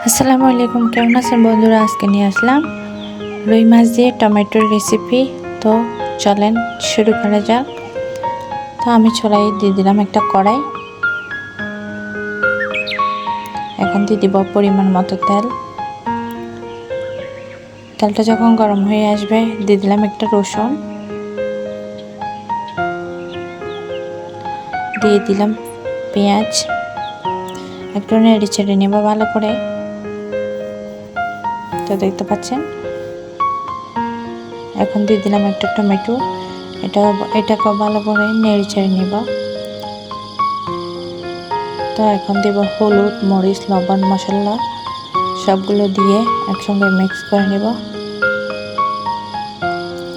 আসসালামু আলাইকুম, কেমন আছেন বন্ধুরা? আজকে নিয়ে আসলাম রুই মাছ দিয়ে টমেটোর রেসিপি। তো চলেন শুরু করা যাক। তো আমি চড়াই দিয়ে দিলাম একটা কড়াই। এখন দিয়ে দিব পরিমাণ মতো তেল। তেলটা যখন গরম হয়ে আসবে দিয়ে দিলাম একটা রসুন, দিয়ে দিলাম পেঁয়াজ। একটু নেড়ে চেড়ে নেব ভালো করে। তো দেখতে পাচ্ছেন, এখন দিয়ে দিলাম একটা টমেটো। এটাকে ভালো করে নেড়ে চেড়ে নেব। তো এখন দেব হলুদ, মরিচ, লবণ, মশলা সবগুলো দিয়ে একসঙ্গে মিক্স করে নেব।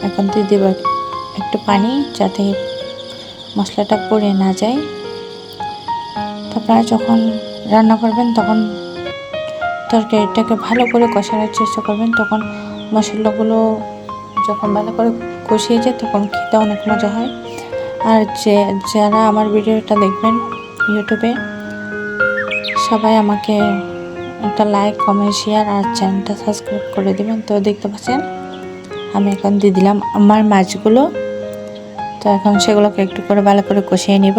এখন দিয়ে দেব একটু পানি, যাতে মশলাটা পুড়ে না যায়। তো আপনারা যখন রান্না করবেন তখন তরকারিটাকে ভালো করে কষানোর চেষ্টা করবেন। তখন মশলাগুলো যখন ভালো করে কষিয়ে যায় তখন খেতে অনেক মজা হয়। আর যারা আমার ভিডিওটা দেখবেন ইউটিউবে, সবাই আমাকে একটা লাইক, কমেন্ট, শেয়ার আর চ্যানেলটা সাবস্ক্রাইব করে দেবেন। তো দেখতে পাচ্ছেন আমি এখন দিয়ে দিলাম আমার মাছগুলো। তো এখন সেগুলোকে একটু করে ভালো করে কষিয়ে নিব।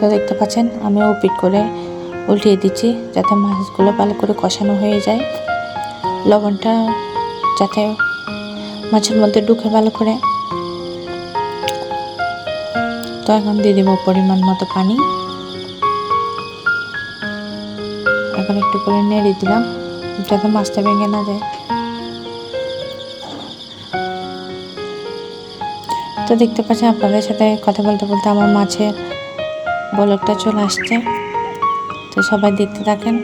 তো দেখতে পাচ্ছেন আমি উপিট করে উল্টিয়ে দিচ্ছি, যাতে মাছগুলো ভালো করে কষানো হয়ে যায়। লবণটা যাতে মাছের মধ্যে ঢুকে ভালো করে। তো এখন দিয়ে দেবো পরিমাণ মতো পানি। এখন একটু করে নেড়ে দিলাম, যাতে মাছটা ভেঙে না যায়। তো দেখতে পাচ্ছেন আপনাদের সাথে কথা বলতে বলতে আমার মাছের বলকটা চলে আসছে। তো সবাই দেখতে থাকেন।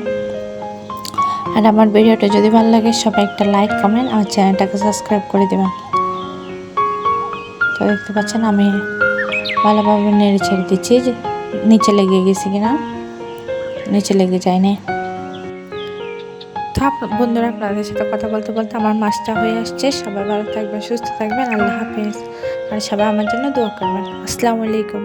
আর আমার ভিডিওটা যদি ভালো লাগে সবাই একটা লাইক, কমেন্ট আর চ্যানেলটাকে সাবস্ক্রাইব করে দেবেন। তো দেখতে পাচ্ছেন আমি ভালোভাবে নেড়ে ছেড়ে দিচ্ছি, নিচে লেগে গেছে কিনা। নিচে লেগে যায়নি। তো বন্ধুরা, আপনাদের সাথে কথা বলতে বলতে আমার মাছটা হয়ে আসছে। সবাই ভালো থাকবেন, সুস্থ থাকবেন। আল্লাহ হাফেজ। আর সবাই আমার জন্য দোয়া করবেন। আসসালামু আলাইকুম।